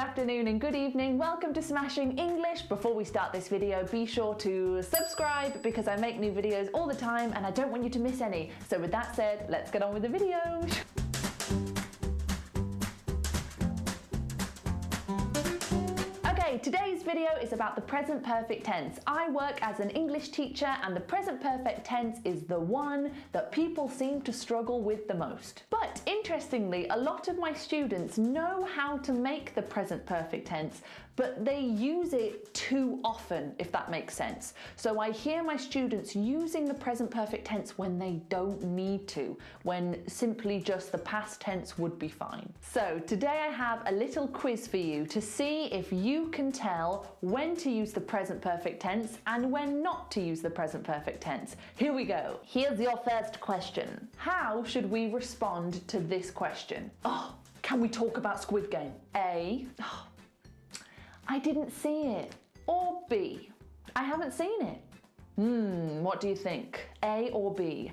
afternoon and good evening. Welcome to Smashing English. Before we start this video, be sure to subscribe because I make new videos all the time and I don't want you to miss any. So with that said, let's get on with the video. Okay, today's video is about the present perfect tense. I work as an English teacher and the present perfect tense is the one that people seem to struggle with the most. But interestingly, a lot of my students know how to make the present perfect tense, but they use it too often, if that makes sense. So I hear my students using the present perfect tense when they don't need to, when simply just the past tense would be fine. So today I have a little quiz for you to see if you can tell when to use the present perfect tense and when not to use the present perfect tense. Here we go. Here's your first question. How should we respond to this question? Oh, can we talk about Squid Game? A, oh, I didn't see it. Or B, I haven't seen it. What do you think? A or B?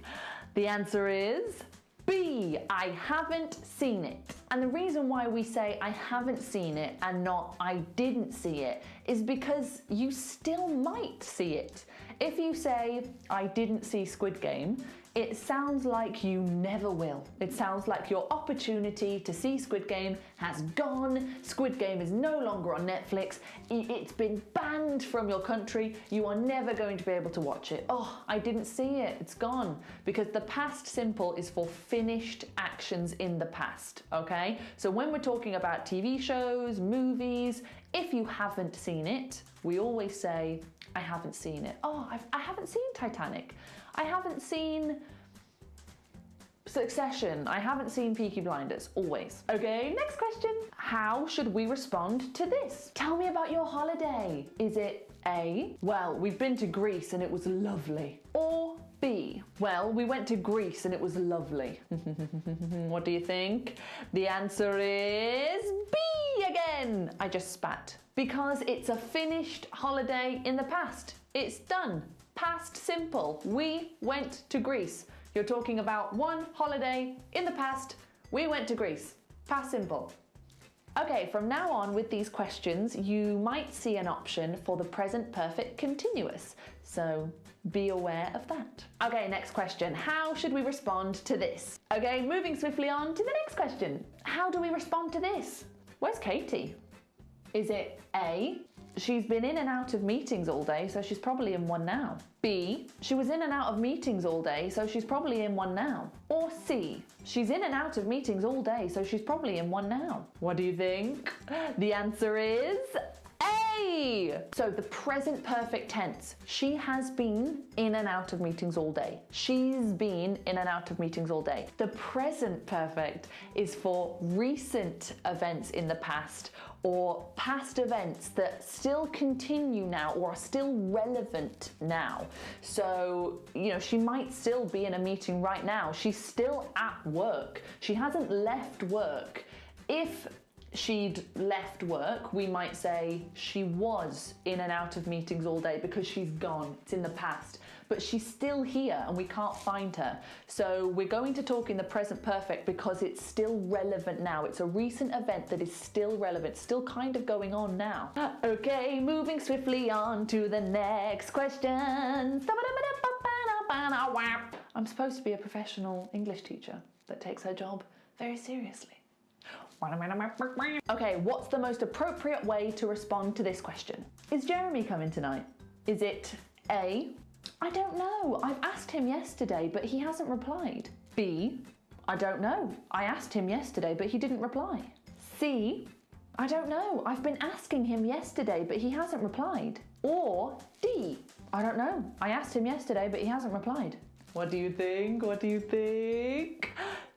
The answer is B, I haven't seen it. And the reason why we say I haven't seen it and not I didn't see it is because you still might see it. If you say I didn't see Squid Game, it sounds like you never will. It sounds like your opportunity to see Squid Game has gone. Squid Game is no longer on Netflix. It's been banned from your country. You are never going to be able to watch it. Oh, I didn't see it. It's gone. Because the past simple is for finished actions in the past, okay? So when we're talking about TV shows, movies, if you haven't seen it, we always say, I haven't seen it. Oh, I haven't seen Titanic. I haven't seen Succession. I haven't seen Peaky Blinders. Always. Okay, next question. How should we respond to this? Tell me about your holiday. Is it A, well, we've been to Greece and it was lovely. Or B, well, we went to Greece and it was lovely. What do you think? The answer is B again. I just spat. Because it's a finished holiday in the past. It's done. Past simple. We went to Greece. You're talking about one holiday in the past. We went to Greece. Past simple. Okay, from now on with these questions, you might see an option for the present perfect continuous. So be aware of that. Okay, next question. How should we respond to this? Okay, moving swiftly on to the next question. How do we respond to this? Where's Katie? Is it A, she's been in and out of meetings all day, so she's probably in one now? B, she was in and out of meetings all day, so she's probably in one now? Or C, she's in and out of meetings all day, so she's probably in one now? What do you think? The answer is A! So the present perfect tense. She has been in and out of meetings all day. She's been in and out of meetings all day. The present perfect is for recent events in the past or past events that still continue now or are still relevant now. So, you know, she might still be in a meeting right now. She's still at work. She hasn't left work. If she'd left work, we might say she was in and out of meetings all day because she's gone, it's in the past. But she's still here and we can't find her. So we're going to talk in the present perfect because it's still relevant now. It's a recent event that is still relevant, still kind of going on now. Okay, moving swiftly on to the next question. I'm supposed to be a professional English teacher that takes her job very seriously. Okay, what's the most appropriate way to respond to this question? Is Jeremy coming tonight? Is it A, I don't know, I've asked him yesterday but he hasn't replied? B, I don't know, I asked him yesterday but he didn't reply? C, I don't know, I've been asking him yesterday but he hasn't replied? Or D, I don't know, I asked him yesterday but he hasn't replied? What do you think? What do you think?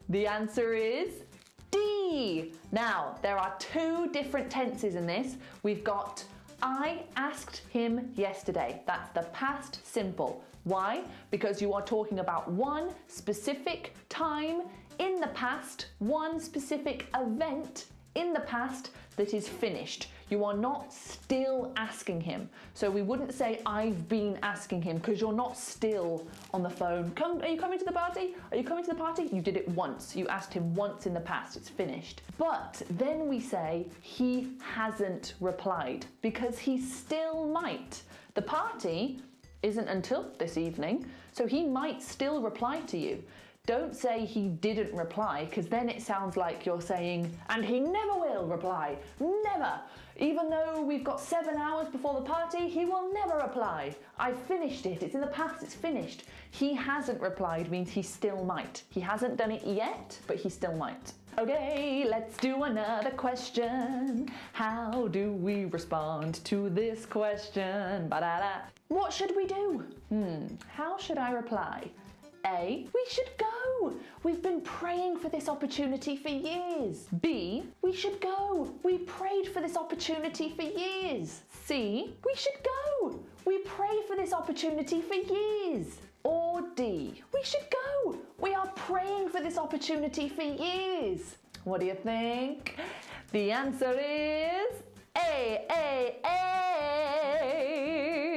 The answer is D. Now, there are two different tenses in this. We've got I asked him yesterday. That's the past simple. Why? Because you are talking about one specific time in the past, one specific event in the past that is finished. You are not still asking him. So we wouldn't say I've been asking him, because you're not still on the phone. Are you coming to the party? Are you coming to the party? You did it once. You asked him once in the past. It's finished. But then we say he hasn't replied, because he still might. The party isn't until this evening, so he might still reply to you. Don't say he didn't reply, because then it sounds like you're saying, and he never will reply. Never. Even though we've got 7 hours before the party, he will never reply. I've finished it. It's in the past. It's finished. He hasn't replied means he still might. He hasn't done it yet, but he still might. Okay, let's do another question. How do we respond to this question? Ba-da-da. What should we do? How should I reply? A, we should go. We've been praying for this opportunity for years. B, we should go. We prayed for this opportunity for years. C, we should go. We prayed for this opportunity for years. Or D, we should go. We are praying for this opportunity for years. What do you think? The answer is A.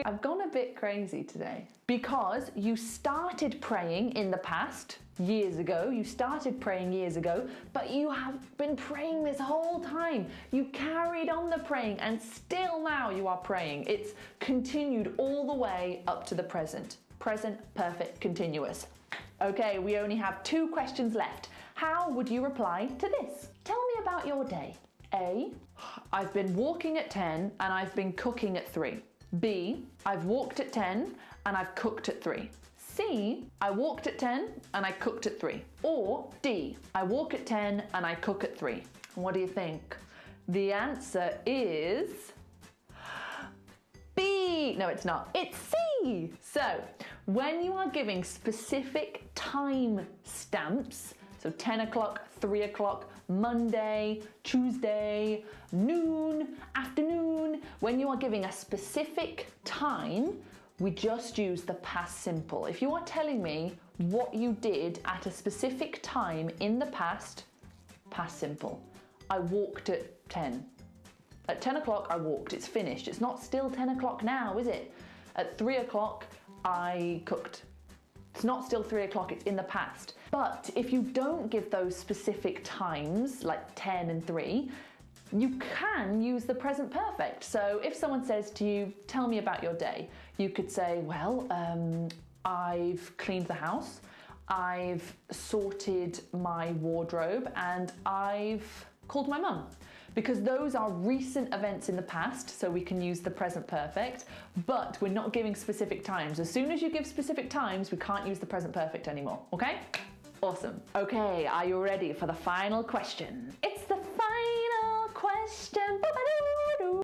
I've gone a bit crazy today because you started praying in the past, years ago. You started praying years ago, but you have been praying this whole time. You carried on the praying and still now you are praying. It's continued all the way up to the present. Present, perfect, continuous. Okay, we only have 2 questions left. How would you reply to this? Tell me about your day. A, I've been walking at 10 and I've been cooking at 3. B, I've walked at 10 and I've cooked at 3. C, I walked at 10 and I cooked at 3. Or D, I walk at 10 and I cook at 3. What do you think? The answer is B. No, it's not. It's C. So, when you are giving specific time stamps, so 10 o'clock, 3 o'clock, Monday, Tuesday, noon, afternoon. When you are giving a specific time, we just use the past simple. If you are telling me what you did at a specific time in the past simple. I walked at 10. At 10 o'clock, I walked. It's finished. It's not still 10 o'clock now, is it? At 3 o'clock, I cooked. It's not still 3 o'clock, it's in the past. But if you don't give those specific times, like 10 and 3, you can use the present perfect. So if someone says to you, tell me about your day, you could say, well, I've cleaned the house, I've sorted my wardrobe, and I've called my mum. Because those are recent events in the past, so we can use the present perfect, but we're not giving specific times. As soon as you give specific times, we can't use the present perfect anymore, okay? Awesome. Okay, are you ready for the final question? It's the final question.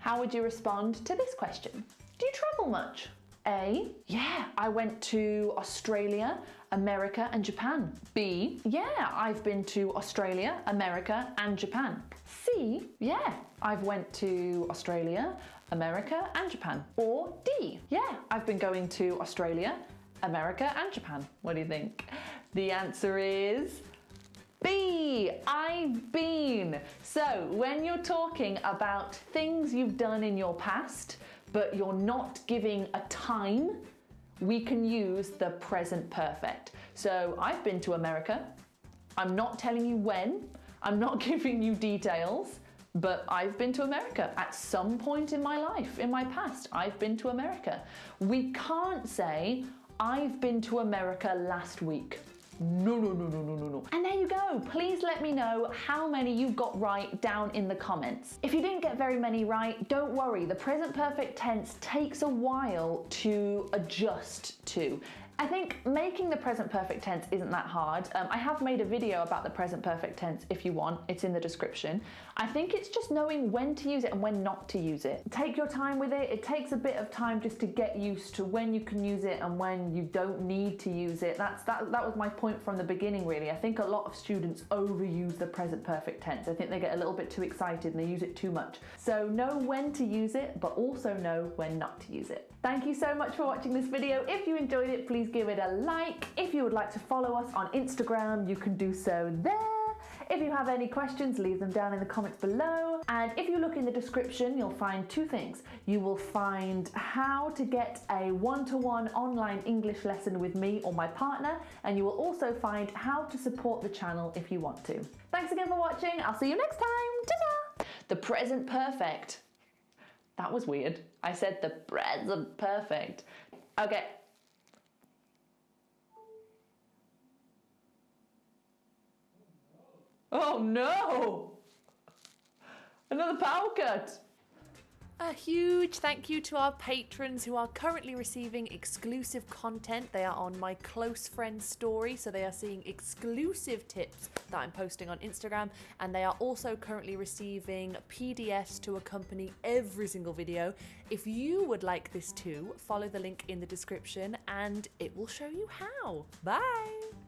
How would you respond to this question? Do you travel much? A, yeah, I went to Australia, America and Japan. B, yeah, I've been to Australia, America and Japan. C, yeah, I've went to Australia, America and Japan. Or D, yeah, I've been going to Australia, America and Japan. What do you think? The answer is B, I've been. So when you're talking about things you've done in your past, but you're not giving a time, we can use the present perfect. So I've been to America. I'm not telling you when. I'm not giving you details, but I've been to America at some point in my life, in my past. I've been to America. We can't say, I've been to America last week. No. And there you go. Please let me know how many you got right down in the comments. If you didn't get very many right, don't worry. The present perfect tense takes a while to adjust to. I think making the present perfect tense isn't that hard. I have made a video about the present perfect tense if you want, it's in the description. I think it's just knowing when to use it and when not to use it. Take your time with it. It takes a bit of time just to get used to when you can use it and when you don't need to use it. That was my point from the beginning, really. I think a lot of students overuse the present perfect tense. I think they get a little bit too excited and they use it too much. So know when to use it, but also know when not to use it. Thank you so much for watching this video. If you enjoyed it, please give it a like. If you would like to follow us on Instagram, you can do so there. If you have any questions, leave them down in the comments below. And if you look in the description, you'll find two things. You will find how to get a one-to-one online English lesson with me or my partner, and you will also find how to support the channel if you want to. Thanks again for watching. I'll see you next time. Ta-ta! The present perfect. That was weird. I said the present perfect. Okay. Oh no! Another power cut! A huge thank you to our patrons who are currently receiving exclusive content. They are on my close friends story, so they are seeing exclusive tips that I'm posting on Instagram, and they are also currently receiving PDFs to accompany every single video. If you would like this too, follow the link in the description and it will show you how. Bye!